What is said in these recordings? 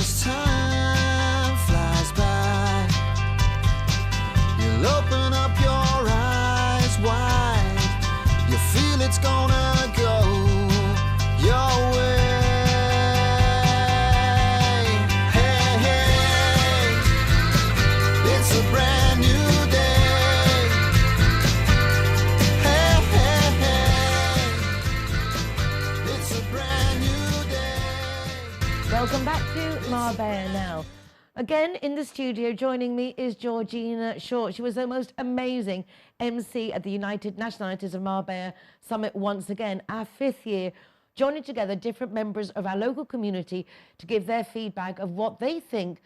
as time flies by, you'll open up your eyes wide. You feel it's gonna go your way. Hey, hey, it's a brand new day. Hey, hey, hey, it's a brand new day. Welcome back to Marbella Now. Again, in the studio, joining me is Georgina Short. She was the most amazing MC at the United Nationalities of Marbella Summit once again, our 5th year, joining together different members of our local community to give their feedback of what they think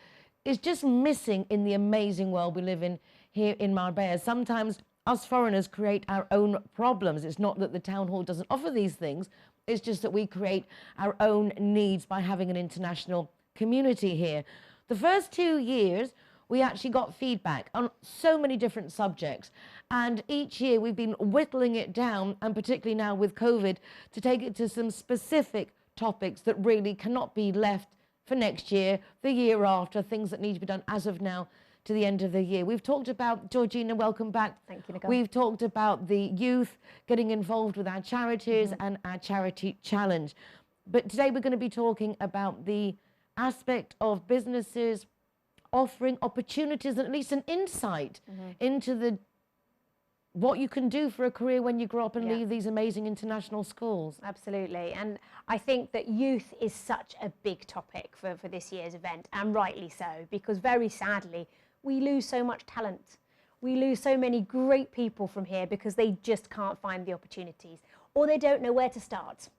is just missing in the amazing world we live in here in Marbella. Sometimes us foreigners create our own problems. It's not that the town hall doesn't offer these things, it's just that we create our own needs by having an international community here. The first 2 years, we actually got feedback on so many different subjects. And each year we've been whittling it down, and particularly now with COVID, to take it to some specific topics that really cannot be left for next year, the year after, things that need to be done as of now to the end of the year. We've talked about, Georgina, welcome back. Thank you, Nicole. We've talked about the youth getting involved with our charities and our charity challenge. But today we're going to be talking about the aspect of businesses offering opportunities and at least an insight into what you can do for a career when you grow up and leave these amazing international schools. Absolutely. And I think that youth is such a big topic for this year's event, and rightly so, because very sadly, we lose so much talent. We lose so many great people from here because they just can't find the opportunities, or they don't know where to start.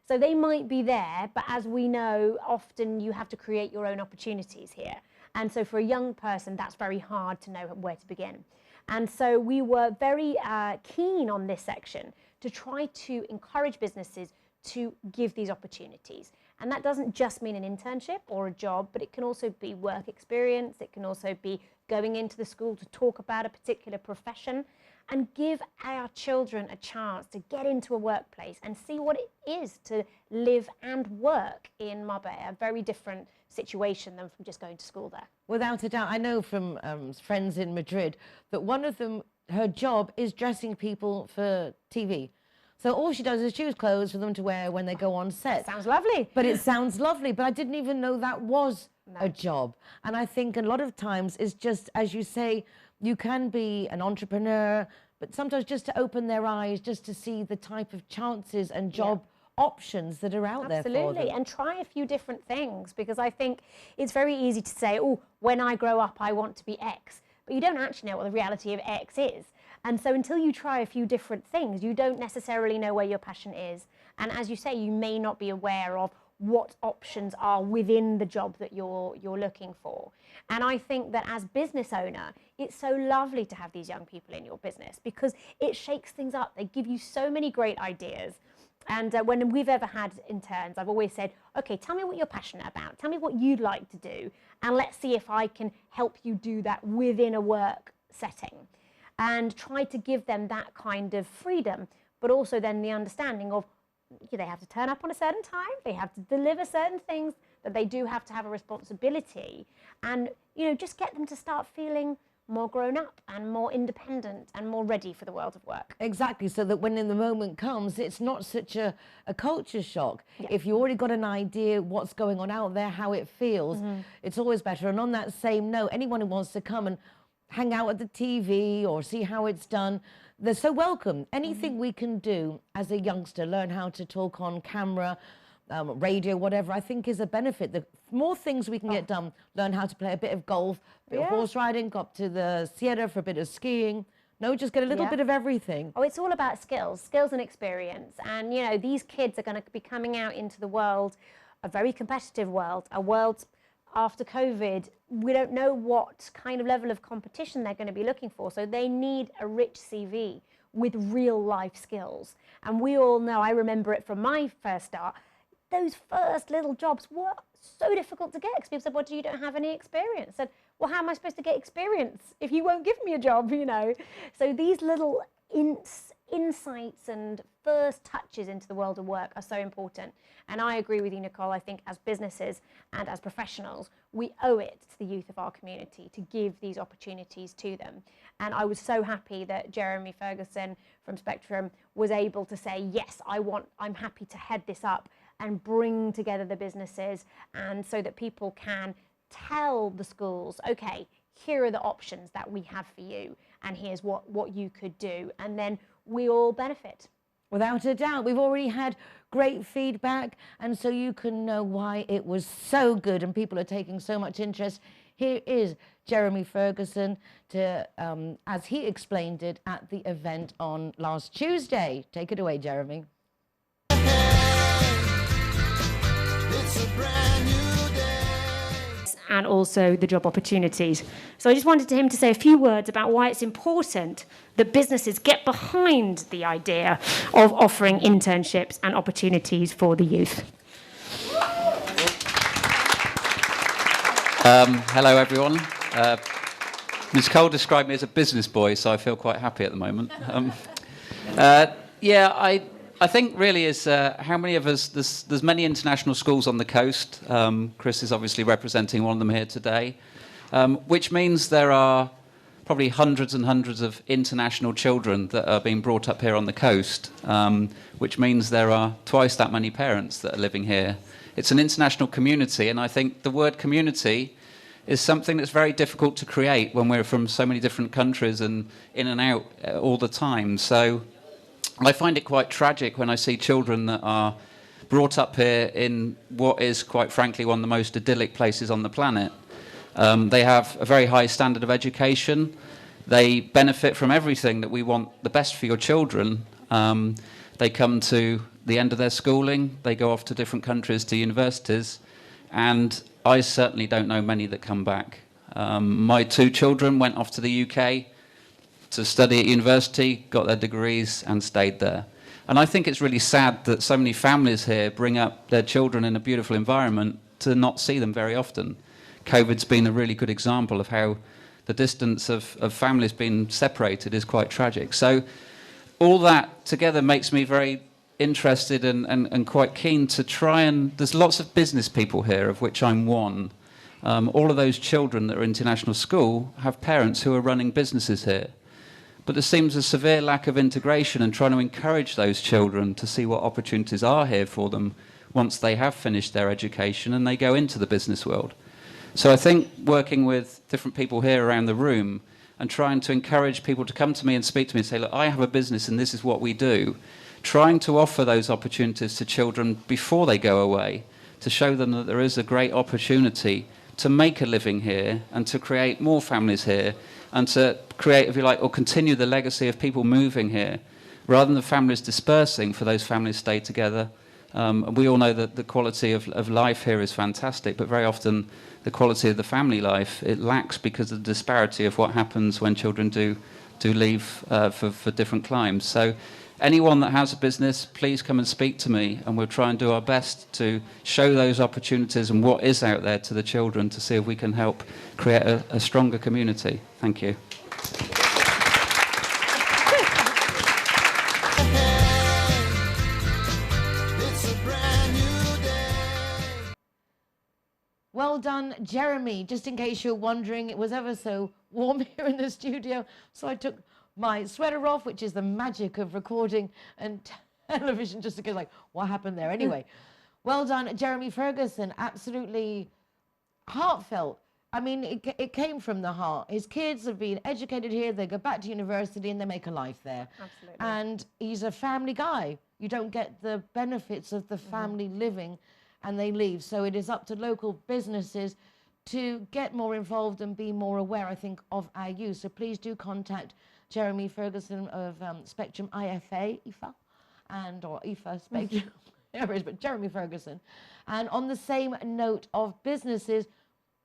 So they might be there, but as we know, often you have to create your own opportunities here. And so for a young person, that's very hard to know where to begin. And so we were very keen on this section to try to encourage businesses to give these opportunities. And that doesn't just mean an internship or a job, but it can also be work experience. It can also be going into the school to talk about a particular profession and give our children a chance to get into a workplace and see what it is to live and work in Marbella, a very different situation than from just going to school there. Without a doubt. I know from friends in Madrid that one of them, her job is dressing people for TV. So all she does is choose clothes for them to wear when they go on set. Sounds lovely. But it sounds lovely, but I didn't even know that was a job. And I think a lot of times it's just, as you say, you can be an entrepreneur, but sometimes just to open their eyes, just to see the type of chances and job options that are out there for them. Absolutely, and try a few different things, because I think it's very easy to say, oh, when I grow up, I want to be X. But you don't actually know what the reality of X is. And so until you try a few different things, you don't necessarily know where your passion is. And as you say, you may not be aware of what options are within the job that you're looking for. And I think that as business owner, it's so lovely to have these young people in your business because it shakes things up. They give you so many great ideas. And when we've ever had interns, I've always said, okay, tell me what you're passionate about. Tell me what you'd like to do. And let's see if I can help you do that within a work setting. And try to give them that kind of freedom, but also then the understanding of they have to turn up on a certain time, they have to deliver certain things, that they do have to have a responsibility. And, just get them to start feeling more grown up and more independent and more ready for the world of work. Exactly, so that when the moment comes, it's not such a culture shock. If you already got an idea what's going on out there, how it feels, it's always better. And on that same note, anyone who wants to come and hang out at the TV or see how it's done, they're so welcome. Anything we can do as a youngster, learn how to talk on camera, radio, whatever, I think is a benefit. The more things we can get done, learn how to play a bit of golf, a bit of horse riding, go up to the Sierra for a bit of skiing. No, just get a little bit of everything. Oh, it's all about skills and experience. And, these kids are going to be coming out into the world, a very competitive world, a world after COVID. We don't know what kind of level of competition they're going to be looking for. So they need a rich CV with real life skills. And we all know, I remember it from my first start, those first little jobs were so difficult to get because people said, well, you don't have any experience. I said, well, how am I supposed to get experience if you won't give me a job, So these little insights and first touches into the world of work are so important. And I agree with you, Nicole. I think as businesses and as professionals, we owe it to the youth of our community to give these opportunities to them. And I was so happy that Jeremy Ferguson from Spectrum was able to say, yes, I'm happy to head this up and bring together the businesses, and so that people can tell the schools, okay, here are the options that we have for you, and here's what you could do, and then we all benefit. Without a doubt. We've already had great feedback, and so you can know why it was so good and people are taking so much interest. Here is Jeremy Ferguson to, as he explained it at the event on last Tuesday. Take it away, Jeremy. It's a brand new day. And also the job opportunities. So I just wanted him to say a few words about why it's important that businesses get behind the idea of offering internships and opportunities for the youth. Hello, everyone. Ms. Cole described me as a business boy, so I feel quite happy at the moment. I think really is how many of us, there's many international schools on the coast. Chris is obviously representing one of them here today, which means there are probably hundreds and hundreds of international children that are being brought up here on the coast, which means there are twice that many parents that are living here. It's an international community, and I think the word community is something that's very difficult to create when we're from so many different countries and in and out all the time. So I find it quite tragic when I see children that are brought up here in what is, quite frankly, one of the most idyllic places on the planet. They have a very high standard of education. They benefit from everything that we want the best for your children. They come to the end of their schooling, they go off to different countries, to universities, and I certainly don't know many that come back. My two children went off to the UK to study at university, got their degrees and stayed there. And I think it's really sad that so many families here bring up their children in a beautiful environment to not see them very often. COVID's been a really good example of how the distance of families being separated is quite tragic. So all that together makes me very interested and quite keen to try and... There's lots of business people here, of which I'm one. All of those children that are international school have parents who are running businesses here. But there seems a severe lack of integration and trying to encourage those children to see what opportunities are here for them once they have finished their education and they go into the business world. So I think working with different people here around the room and trying to encourage people to come to me and speak to me and say, look, I have a business and this is what we do, trying to offer those opportunities to children before they go away, to show them that there is a great opportunity to make a living here and to create more families here and to create, if you like, or continue the legacy of people moving here, rather than the families dispersing, for those families stay together. We all know that the quality of life here is fantastic, but very often the quality of the family life, it lacks because of the disparity of what happens when children do leave for different climes. So anyone that has a business, please come and speak to me, and we'll try and do our best to show those opportunities and what is out there to the children to see if we can help create a stronger community. Thank you. It's a brand new day. Well done, Jeremy. Just in case you're wondering, it was ever so warm here in the studio, so I took my sweater off, which is the magic of recording and television, just to go like, what happened there? Anyway, well done, Jeremy Ferguson. Absolutely heartfelt. I mean, it came from the heart. His kids have been educated here, they go back to university and they make a life there. Absolutely. And he's a family guy. You don't get the benefits of the family living and they leave. So it is up to local businesses to get more involved and be more aware, I think, of our youth. So please do contact Jeremy Ferguson of Spectrum IFA, or IFA Spectrum, whatever it is, but Jeremy Ferguson. And on the same note of businesses,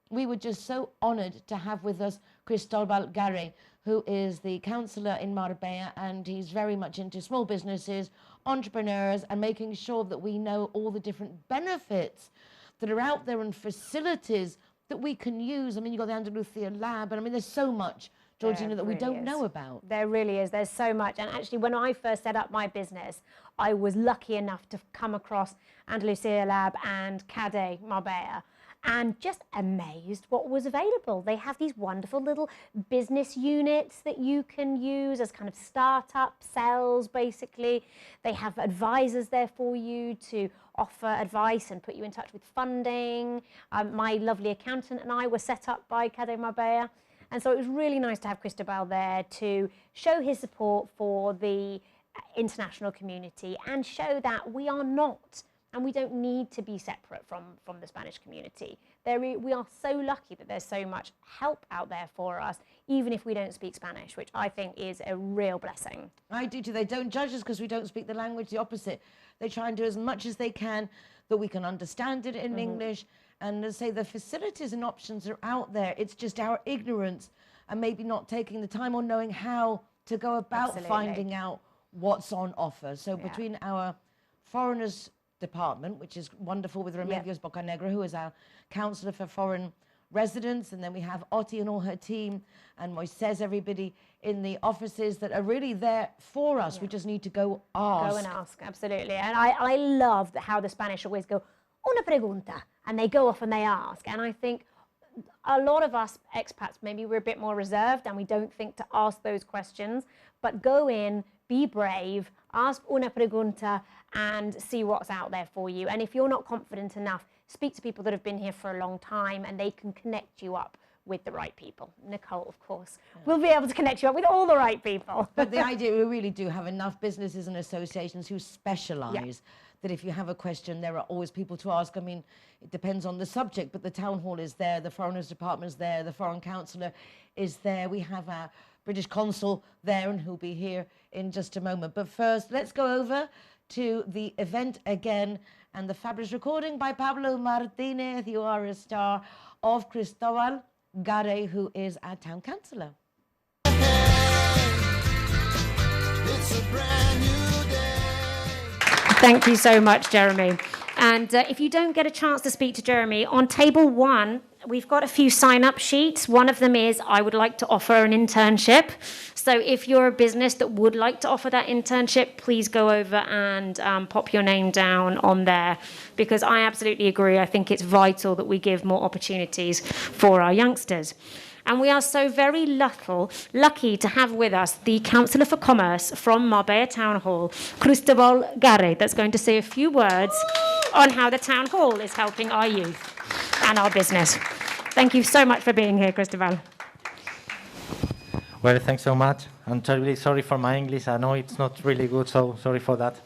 we were just so honoured to have with us Cristobal Garre, who is the councillor in Marbella, and he's very much into small businesses, entrepreneurs, and making sure that we know all the different benefits that are out there and facilities that we can use. I mean, you've got the Andalusia lab, and I mean, there's so much Georgina, that we really don't is. know about? There really is. There's so much. And actually, when I first set up my business, I was lucky enough to come across Andalusia Lab and Cade Marbella, and just amazed what was available. They have these wonderful little business units that you can use as kind of startup cells, basically. They have advisors there for you to offer advice and put you in touch with funding. My lovely accountant and I were set up by Cade Marbella. And so it was really nice to have Cristobal there to show his support for the international community and show that we are not, and we don't need to be separate from the Spanish community. We are so lucky that there's so much help out there for us, even if we don't speak Spanish, which I think is a real blessing. I do too. They don't judge us because we don't speak the language, the opposite. They try and do as much as they can that we can understand it in English. And as I say, the facilities and options are out there. It's just our ignorance and maybe not taking the time or knowing how to go about Absolutely. finding out what's on offer. So between our foreigners department, which is wonderful with Remedios Bocanegra, who is our counsellor for foreign residents, and then we have Otti and all her team, and Moises, everybody in the offices that are really there for us. We just need to go ask. Go and ask, absolutely. And I love how the Spanish always go, una pregunta, and they go off and they ask. And I think a lot of us expats, maybe we're a bit more reserved and we don't think to ask those questions, but go in, be brave, ask una pregunta and see what's out there for you. And if you're not confident enough, speak to people that have been here for a long time and they can connect you up with the right people. Nicole, of course, will be able to connect you up with all the right people. But the idea, we really do have enough businesses and associations who specialise that if you have a question, there are always people to ask. I mean, it depends on the subject, but the town hall is there, the foreigners department is there, the foreign counsellor is there. We have our British consul there, and who'll be here in just a moment. But first, let's go over to the event again and the fabulous recording by Pablo Martinez. You are a star of Cristobal Gare, who is our town councillor. It's a brand new day. Thank you so much, Jeremy. And if you don't get a chance to speak to Jeremy, on table 1, we've got a few sign-up sheets. One of them is, I would like to offer an internship. So if you're a business that would like to offer that internship, please go over and pop your name down on there, because I absolutely agree. I think it's vital that we give more opportunities for our youngsters. And we are so very lucky to have with us the Councillor for Commerce from Marbella Town Hall, Cristobal Gare, that's going to say a few words on how the Town Hall is helping our youth and our business. Thank you so much for being here, Cristobal. Well, thanks so much. I'm terribly sorry for my English. I know it's not really good, so sorry for that.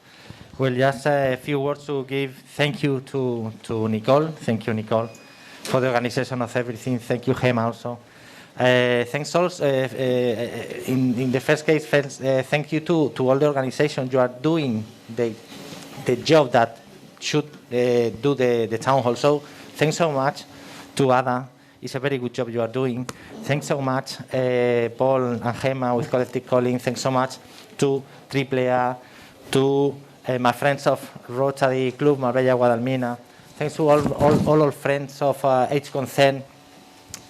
Well, just a few words to give thank you to Nicole. Thank you, Nicole, for the organization of everything. Thank you, Gemma, also. Thanks also, in the first case, thank you to all the organizations. You are doing the job that should do the town hall. So thanks so much to Ada. It's a very good job you are doing. Thanks so much, Paul and Gemma with Collective Calling. Thanks so much to AAA, to my friends of Rotary Club Marbella Guadalmina. Thanks to all our friends of H Concern,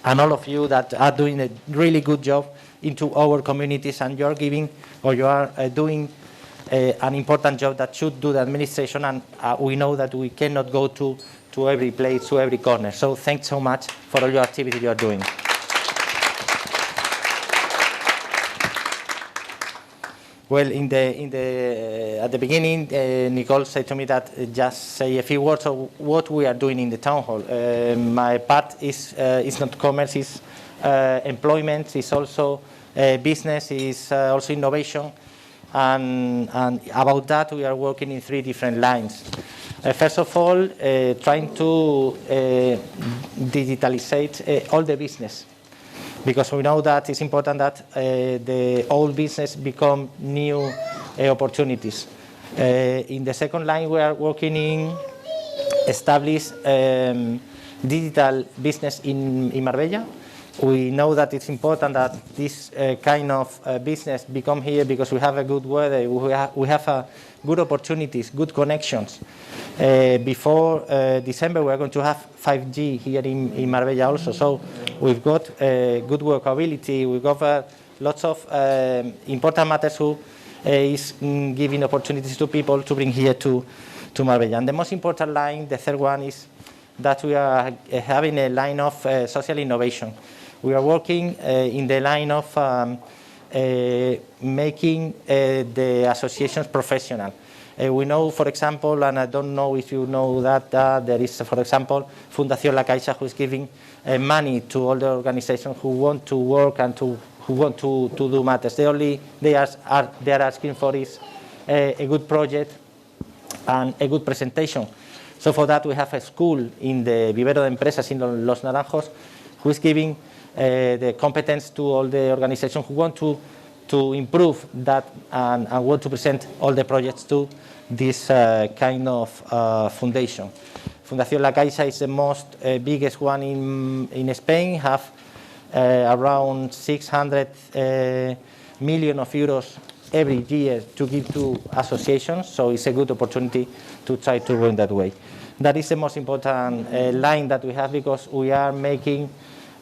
and all of you that are doing a really good job into our communities, and you're giving, or you are doing an important job that should do the administration, and we know that we cannot go to every place, to every corner. So thanks so much for all your activity you are doing. Well, at the beginning, Nicole said to me that just say a few words of what we are doing in the town hall. My part is not commerce, it's employment, it's also business, it's also innovation, and about that we are working in 3 different lines. First of all, trying to digitalize all the business, because we know that it's important that the old business become new opportunities. In the second line, we are working in establish digital business in Marbella. We know that it's important that this kind of business become here because we have a good weather, we have good opportunities, good connections. Before December, we're going to have 5G here in Marbella also. So we've got good workability, we've got lots of important matters who is giving opportunities to people to bring here to Marbella. And the most important line, the third one, is that we are having a line of social innovation. We are working in the line of making the associations professional. We know, for example, and I don't know if you know that, there is, for example, Fundación La Caixa, who is giving money to all the organizations who want to work and who want to do matters. They are asking for is a good project and a good presentation. So for that, we have a school in the Vivero de Empresas in Los Naranjos, who is giving the competence to all the organizations who want to improve that and want to present all the projects to this kind of foundation. Fundación La Caixa is the most biggest one in Spain, have around 600 million of euros every year to give to associations, so it's a good opportunity to try to go in that way. That is the most important line that we have, because we are making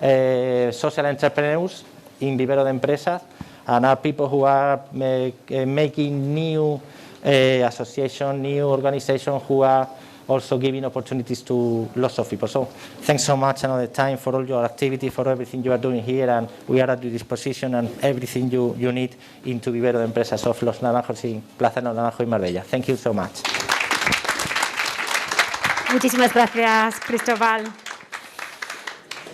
social entrepreneurs in Vivero de Empresas, and are people who are making new association, new organization, who are also giving opportunities to lots of people. So thanks so much another time for all your activity, for everything you are doing here, and we are at your disposition, and everything you need into Vivero de Empresas of Los Naranjos in Plaza Los Naranjos in Marbella. Thank you so much. Muchísimas gracias, Cristóbal.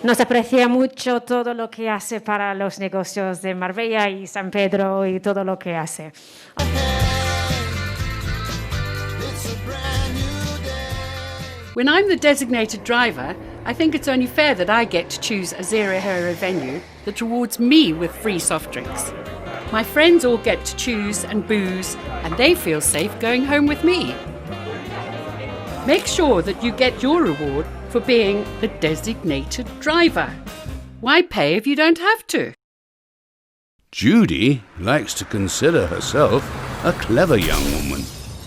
Nos aprecia mucho todo lo que hace para los negocios de Marbella y San Pedro y todo lo que hace. When I'm the designated driver, I think it's only fair that I get to choose a zero-hero venue that rewards me with free soft drinks. My friends all get to choose and booze, and they feel safe going home with me. Make sure that you get your reward for being the designated driver. Why pay if you don't have to? Judy likes to consider herself a clever young woman,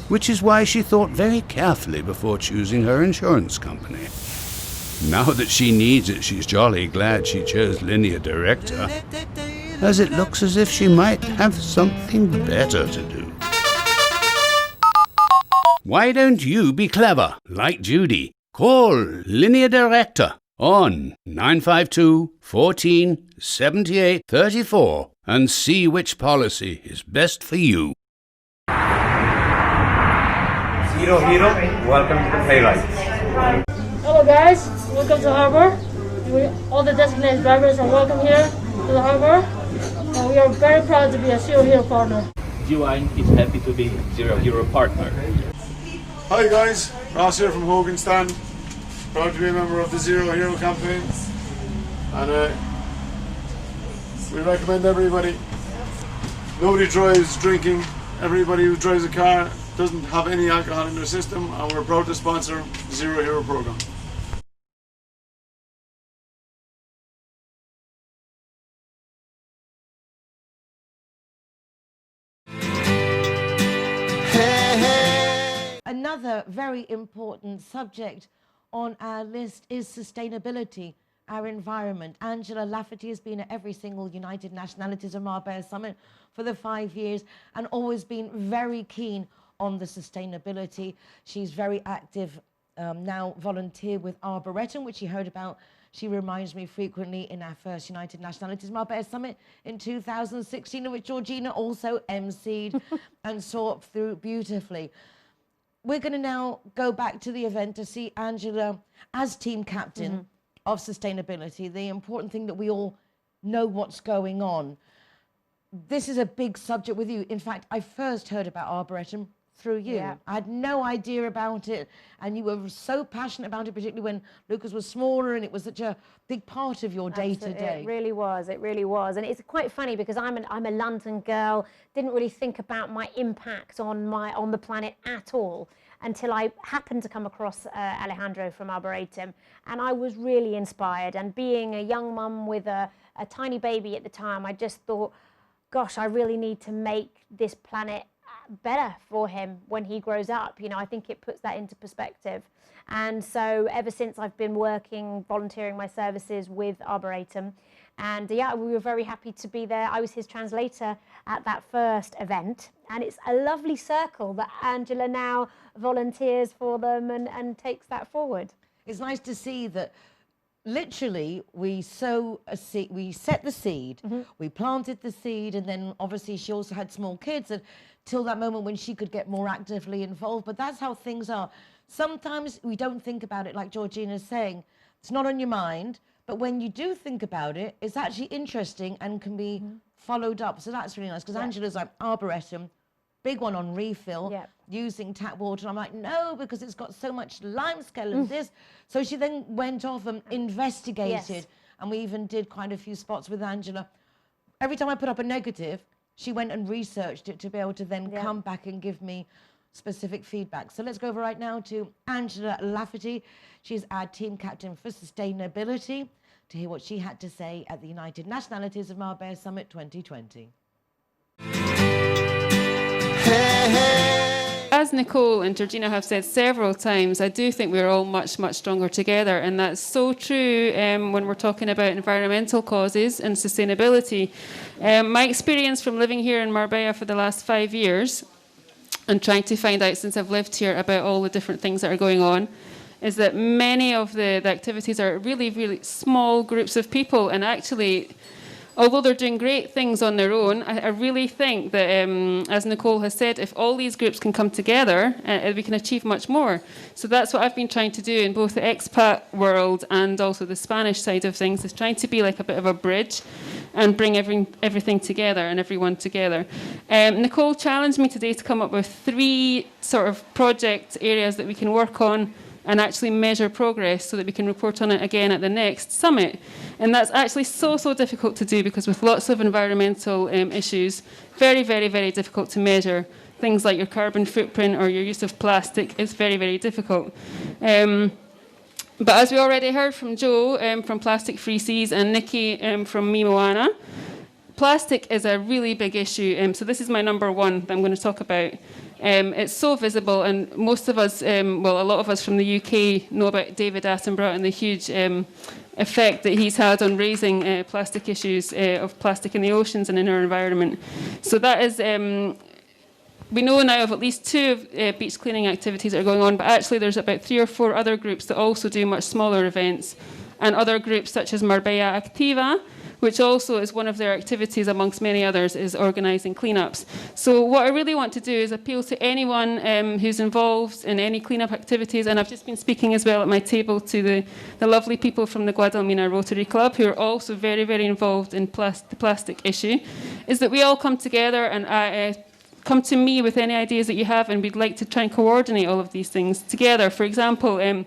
which is why she thought very carefully before choosing her insurance company. Now that she needs it, she's jolly glad she chose Linear Director, as it looks as if she might have something better to do. Why don't you be clever, like Judy? Call Linear Director on 952 14 78 34 and see which policy is best for you. Hero, welcome to the playwright. Hello guys, welcome to Harbor. All the designated drivers are welcome here to the Harbor. And we are very proud to be a Zero Hero partner. G-Line is happy to be Zero Hero partner. Hi guys, Ross here from Hogan Stand. Proud to be a member of the Zero Hero campaign. And we recommend everybody. Nobody drives drinking. Everybody who drives a car doesn't have any alcohol in their system, and we're proud to sponsor the Zero Hero program. Another very important subject on our list is sustainability, our environment. Angela Lafferty has been at every single United Nationalities of Marbella Summit for the 5 years and always been very keen on the sustainability. She's very active now, volunteer with Arboretum, which you heard about. She reminds me frequently in our first United Nationalities Marbella Summit in 2016, in which Georgina also emceed and saw through beautifully. We're going to now go back to the event to see Angela as team captain of sustainability, the important thing that we all know what's going on. This is a big subject with you. In fact, I first heard about Arboretum through you. Yeah. I had no idea about it, and you were so passionate about it, particularly when Lucas was smaller and it was such a big part of your day-to-day. It really was, it really was. And it's quite funny because I'm a London girl, didn't really think about my impact on the planet at all. until I happened to come across Alejandro from Arboretum, and I was really inspired. And being a young mum with a tiny baby at the time, I just thought, gosh, I really need to make this planet better for him when he grows up. You know, I think it puts that into perspective. And so ever since I've been working, volunteering my services with Arboretum, and yeah, we were very happy to be there. I was his translator at that first event, and it's a lovely circle that Angela now volunteers for them and takes that forward. It's nice to see that literally we sow a seed, we set the seed, we planted the seed, and then obviously she also had small kids until that moment when she could get more actively involved. But that's how things are. Sometimes we don't think about it, like Georgina's saying. It's not on your mind, but when you do think about it, it's actually interesting and can be followed up. So that's really nice, because Angela's like, Arboretum, big one on refill, using tap water. And I'm like, no, because it's got so much limescale and this. So she then went off and investigated, and we even did quite a few spots with Angela. Every time I put up a negative, she went and researched it to be able to then come back and give me specific feedback. So let's go over right now to Angela Lafferty. She's our team captain for sustainability, to hear what she had to say at the United Nationalities of Marbella Summit 2020. As Nicole and Georgina have said several times, I do think we're all much, much stronger together. And that's so true when we're talking about environmental causes and sustainability. My experience from living here in Marbella for the last 5 years and trying to find out since I've lived here about all the different things that are going on is that many of the activities are really, really small groups of people. And actually, although they're doing great things on their own, I really think that, as Nicole has said, if all these groups can come together, we can achieve much more. So that's what I've been trying to do in both the expat world and also the Spanish side of things, is trying to be like a bit of a bridge and bring everything together and everyone together. Nicole challenged me today to come up with 3 sort of project areas that we can work on and actually measure progress so that we can report on it again at the next summit. And that's actually so difficult to do, because with lots of environmental issues, very, very, very difficult to measure. Things like your carbon footprint or your use of plastic is very, very difficult. But as we already heard from Joe from Plastic Free Seas and Nikki from Mimoana, plastic is a really big issue. So this is my number 1 that I'm going to talk about. It's so visible, and most of us, a lot of us from the UK know about David Attenborough and the huge effect that he's had on raising plastic issues of plastic in the oceans and in our environment. So that is, we know now of at least 2 beach cleaning activities that are going on, but actually there's about 3 or 4 other groups that also do much smaller events, and other groups such as Marbella Activa, which also is one of their activities amongst many others, is organising cleanups. So what I really want to do is appeal to anyone who's involved in any cleanup activities, and I've just been speaking as well at my table to the lovely people from the Guadalmina Rotary Club, who are also very, very involved in the plastic issue, is that we all come together and come to me with any ideas that you have, and we'd like to try and coordinate all of these things together. For example,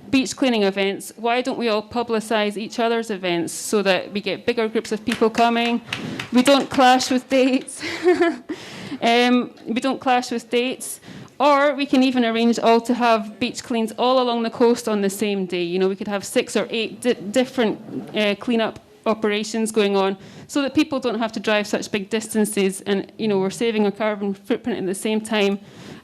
beach cleaning events, why don't we all publicise each other's events so that we get bigger groups of people coming? We don't clash with dates. Or we can even arrange all to have beach cleans all along the coast on the same day. You know, we could have 6 or 8 different cleanup operations going on, so that people don't have to drive such big distances, and we're saving our carbon footprint at the same time,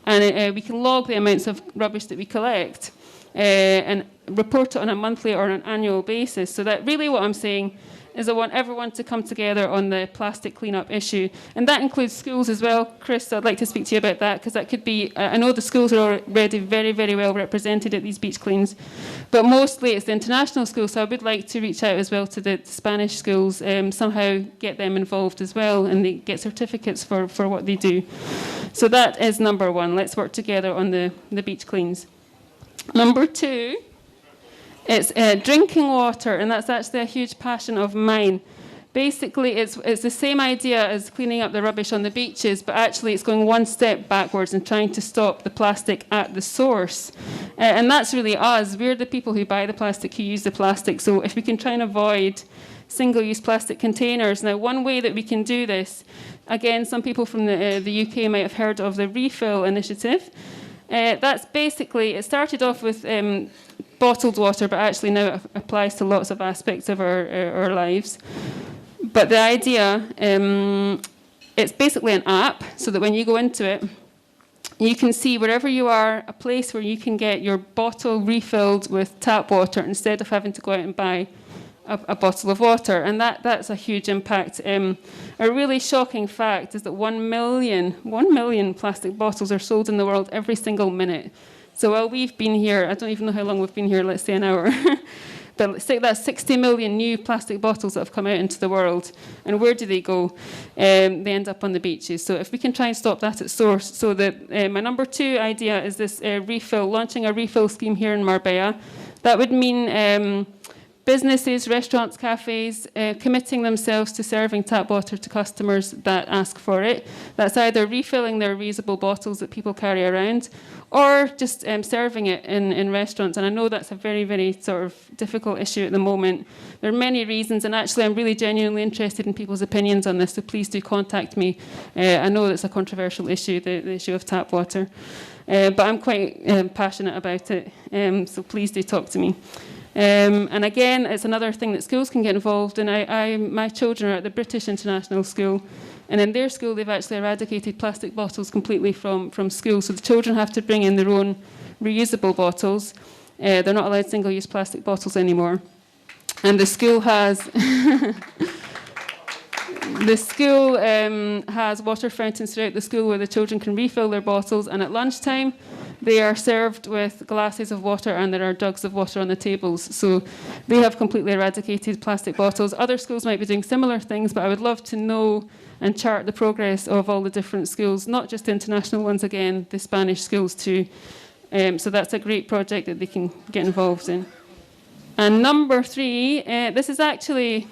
and we can log the amounts of rubbish that we collect and report it on a monthly or an annual basis. So that really what I'm saying is I want everyone to come together on the plastic cleanup issue, and that includes schools as well. Chris, I'd like to speak to you about that, because that could be, I know the schools are already very, very well represented at these beach cleans, but mostly it's the international schools, so I would like to reach out as well to the Spanish schools, somehow get them involved as well, and they get certificates for what they do. So that is number 1, let's work together on the beach cleans. Number 2, it's drinking water, and that's actually a huge passion of mine. Basically, it's the same idea as cleaning up the rubbish on the beaches, but actually it's going 1 step backwards and trying to stop the plastic at the source. And that's really us. We're the people who buy the plastic, who use the plastic. So if we can try and avoid single-use plastic containers. Now, one way that we can do this, again, some people from the UK might have heard of the Refill initiative. That's basically, it started off with bottled water, but actually now it applies to lots of aspects of our lives. But the idea, it's basically an app, so that when you go into it, you can see wherever you are, a place where you can get your bottle refilled with tap water instead of having to go out and buy a bottle of water. And that's a huge impact. A really shocking fact is that 1 million plastic bottles are sold in the world every single minute. So while we've been here, I don't even know how long we've been here, let's say an hour. But let's say that's 60 million new plastic bottles that have come out into the world. And where do they go? They end up on the beaches. So if we can try and stop that at source. So that my number 2 idea is this launching a refill scheme here in Marbella. That would mean businesses, restaurants, cafes, committing themselves to serving tap water to customers that ask for it. That's either refilling their reusable bottles that people carry around, or just serving it in restaurants. And I know that's a very, very sort of difficult issue at the moment. There are many reasons, and actually I'm really genuinely interested in people's opinions on this, so please do contact me. I know it's a controversial issue, the issue of tap water, but I'm quite passionate about it, so please do talk to me. And again, it's another thing that schools can get involved in. My children are at the British International School, and in their school they've actually eradicated plastic bottles completely from school. So the children have to bring in their own reusable bottles. They're not allowed single-use plastic bottles anymore. And the school has has water fountains throughout the school where the children can refill their bottles, and at lunchtime they are served with glasses of water, and there are jugs of water on the tables. So they have completely eradicated plastic bottles. Other schools might be doing similar things, but I would love to know and chart the progress of all the different schools, not just international ones, again, the Spanish schools too. So that's a great project that they can get involved in. And number 3, this is actually,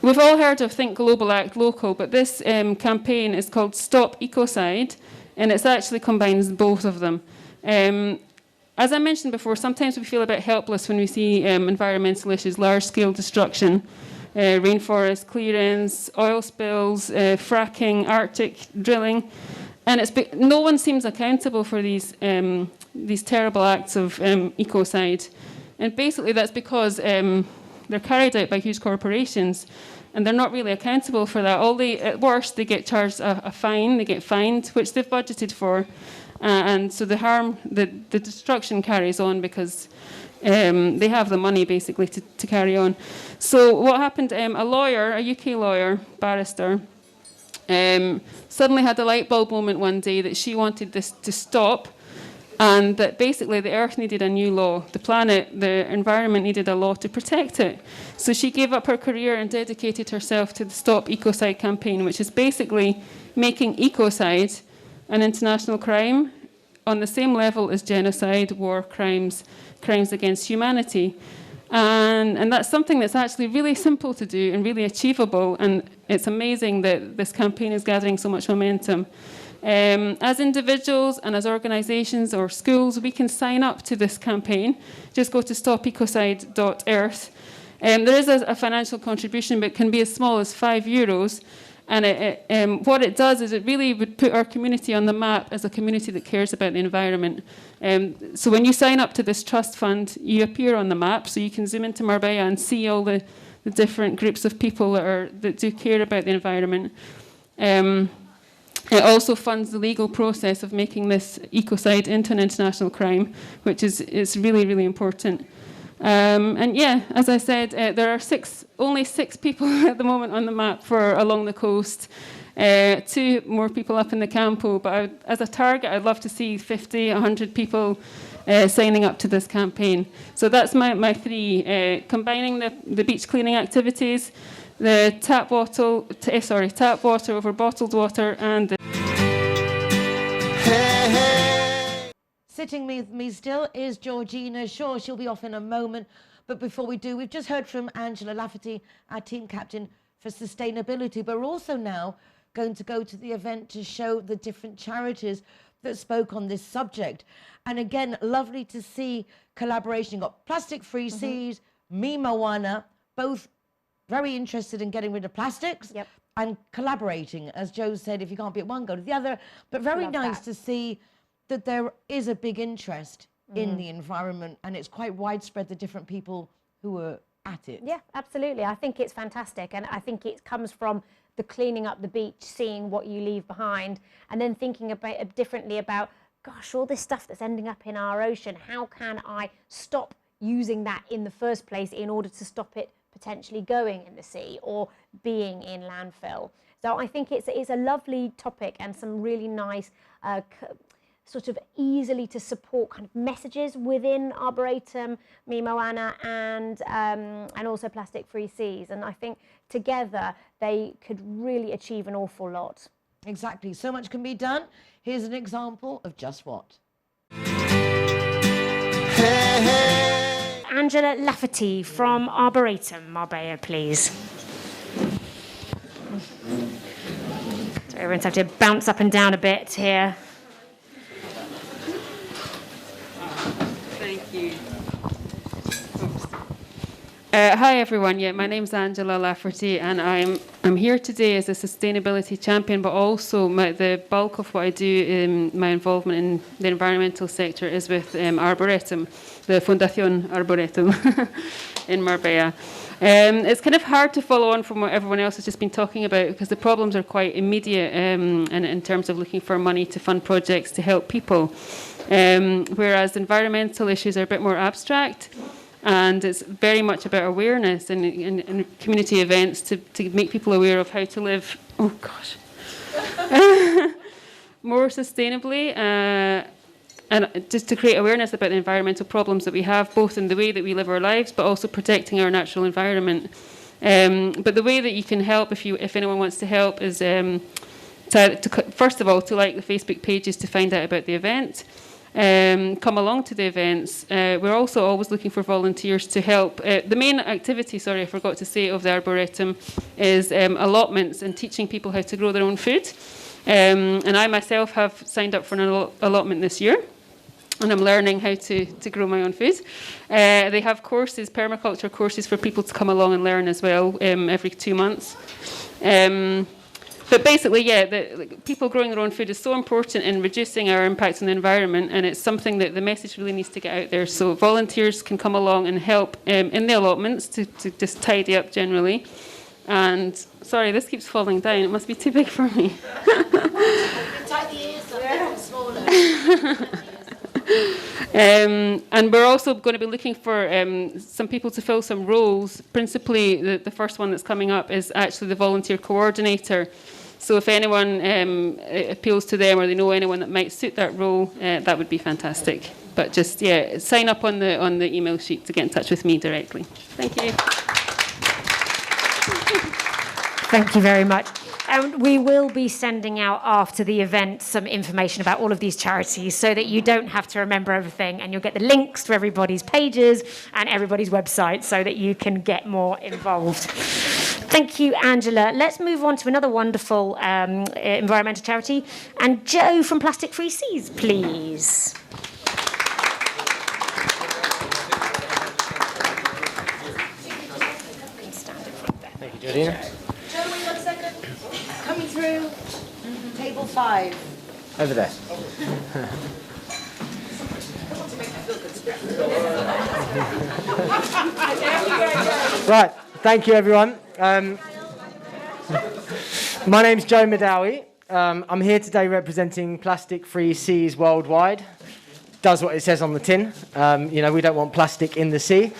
we've all heard of Think Global, Act Local, but this campaign is called Stop Ecocide, and it actually combines both of them. As I mentioned before, sometimes we feel a bit helpless when we see environmental issues, large-scale destruction, rainforest clearance, oil spills, fracking, Arctic drilling, and no one seems accountable for these terrible acts of ecocide. And basically that's because they're carried out by huge corporations, and they're not really accountable for that. At worst, they get charged a fine, they get fined, which they've budgeted for, and so the destruction carries on because they have the money basically to carry on. So what happened, a UK lawyer, barrister, suddenly had a light bulb moment one day that she wanted this to stop, and that basically the earth needed a new law. The planet, the environment needed a law to protect it. So she gave up her career and dedicated herself to the Stop Ecocide campaign, which is basically making ecocide an international crime on the same level as genocide, war crimes, crimes against humanity. And that's something that's actually really simple to do and really achievable. And it's amazing that this campaign is gathering so much momentum. As individuals and as organisations or schools, we can sign up to this campaign. Just go to stopecocide.earth. There is a financial contribution, but it can be as small as €5. And what it does is it really would put our community on the map as a community that cares about the environment. So when you sign up to this trust fund, you appear on the map, so you can zoom into Marbella and see all the different groups of people that do care about the environment. It also funds the legal process of making this ecocide into an international crime, which is really, really important. And yeah, as I said, there are only six people at the moment on the map for along the coast. 2 more people up in the Campo, but as a target, I'd love to see 50, 100 people signing up to this campaign. So that's my 3: combining the beach cleaning activities, the tap water over bottled water, and the Sitting with me still is Georgina Shaw. She'll be off in a moment. But before we do, we've just heard from Angela Lafferty, our team captain for sustainability. But we're also now going to go to the event to show the different charities that spoke on this subject. And again, lovely to see collaboration. You've got Plastic Free Seas, Me Moana, both very interested in getting rid of plastics and collaborating. As Joe said, if you can't be at one, go to the other. But very nice to see that there is a big interest in the environment, and it's quite widespread, the different people who are at it. Yeah, absolutely. I think it's fantastic, and I think it comes from the cleaning up the beach, seeing what you leave behind, and then thinking about differently about, gosh, all this stuff that's ending up in our ocean, how can I stop using that in the first place in order to stop it potentially going in the sea or being in landfill? So I think it's a lovely topic and some really nice sort of easily to support kind of messages within Arboretum, Me Moana, and also Plastic Free Seas. And I think together they could really achieve an awful lot. Exactly. So much can be done. Here's an example of just what. Angela Lafferty from Arboretum, Marbella, please. So everyone's have to bounce up and down a bit here. Thank you. Hi everyone. Yeah, my name's Angela Lafferty, and I'm here today as a sustainability champion. But also, the bulk of what I do in my involvement in the environmental sector is with Arboretum, the Fundación Arboretum in Marbella. It's kind of hard to follow on from what everyone else has just been talking about, because the problems are quite immediate, and in terms of looking for money to fund projects to help people. Whereas environmental issues are a bit more abstract, and it's very much about awareness and community events to make people aware of how to live, more sustainably, and just to create awareness about the environmental problems that we have, both in the way that we live our lives, but also protecting our natural environment. But the way that you can help, if anyone wants to help, is first of all, to like the Facebook pages to find out about the event. Come along to the events. We're also always looking for volunteers to help. The main activity, I forgot to say, of the Arboretum is allotments and teaching people how to grow their own food. And I myself have signed up for an allotment this year, and I'm learning how to grow my own food. They have courses, permaculture courses, for people to come along and learn as well, every 2 months. But basically, people growing their own food is so important in reducing our impact on the environment, and it's something that the message really needs to get out there. So volunteers can come along and help in the allotments to just tidy up generally. And sorry, this keeps falling down. It must be too big for me. And we're also going to be looking for some people to fill some roles. Principally, the first one that's coming up is actually the volunteer coordinator. So if anyone appeals to them, or they know anyone that might suit that role, that would be fantastic. But just sign up on the email sheet to get in touch with me directly. Thank you. Thank you very much. We will be sending out after the event some information about all of these charities, so that you don't have to remember everything, and you'll get the links to everybody's pages and everybody's website so that you can get more involved. Thank you, Angela. Let's move on to another wonderful environmental charity. And Joe from Plastic Free Seas, please. Thank you, Georgina. Joe, wait 1 second. Coming through. Table 5. Over there. Right, thank you, everyone. My name's Joe Madawi. I'm here today representing Plastic Free Seas worldwide. Does what it says on the tin. We don't want plastic in the sea.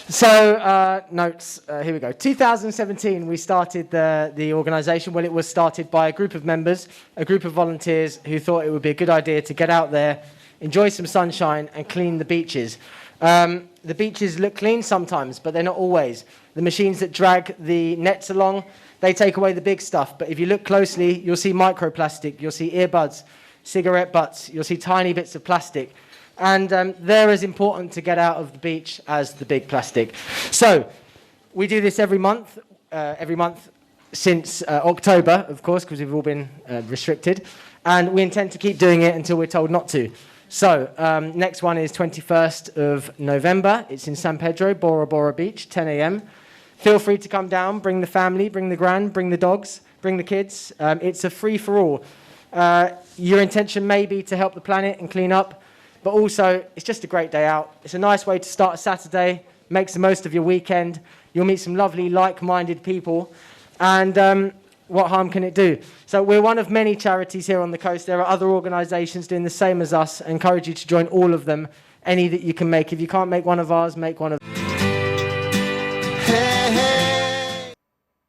So, notes, here we go. 2017, we started the organisation. Well, it was started by a group of members, a group of volunteers who thought it would be a good idea to get out there, enjoy some sunshine and clean the beaches. The beaches look clean sometimes, but they're not always. The machines that drag the nets along, they take away the big stuff. But if you look closely, you'll see microplastic, you'll see earbuds, cigarette butts, you'll see tiny bits of plastic. And they're as important to get out of the beach as the big plastic. So we do this every month since October, of course, because we've all been restricted. And we intend to keep doing it until we're told not to. So next one is 21st of November. It's in San Pedro, Bora Bora Beach, 10 a.m. Feel free to come down, bring the family, bring the gran, bring the dogs, bring the kids. It's a free-for-all. Your intention may be to help the planet and clean up, but also it's just a great day out. It's a nice way to start a Saturday, makes the most of your weekend. You'll meet some lovely like-minded people, and what harm can it do? So we're one of many charities here on the coast. There are other organisations doing the same as us. I encourage you to join all of them, any that you can make. If you can't make one of ours, make one of them.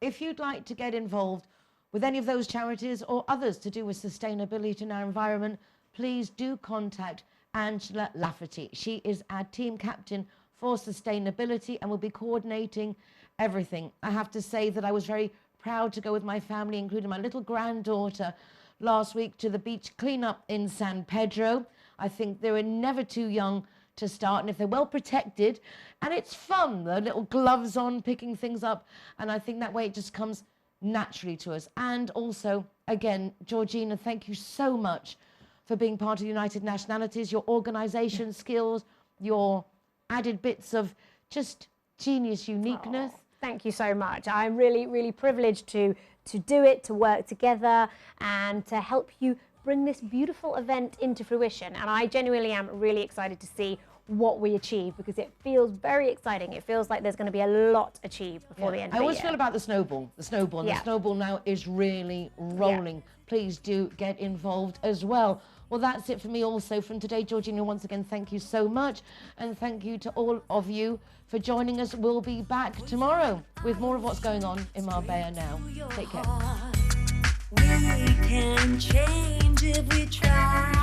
If you'd like to get involved with any of those charities or others to do with sustainability in our environment, please do contact Angela Lafferty. She is our team captain for sustainability and will be coordinating everything. I have to say that I was very proud to go with my family, including my little granddaughter, last week to the beach cleanup in San Pedro. I think they were never too young to start, and if they're well protected, and it's fun, the little gloves on, picking things up, and I think that way it just comes naturally to us. And also, again, Georgina, thank you so much for being part of the United Nationalities, your organisation skills, your added bits of just genius uniqueness. Oh, thank you so much. I'm really, really privileged to do it, to work together and to help you bring this beautiful event into fruition. And I genuinely am really excited to see what we achieve, because it feels very exciting. It feels like there's going to be a lot achieved before the end of the year. I always feel about the snowball. The snowball now is really rolling. Please do get involved as well. Well, that's it for me also from today. Georgina, once again, thank you so much. And thank you to all of you for joining us. We'll be back tomorrow with more of what's going on in Marbella Now. Take care. We can change if we try.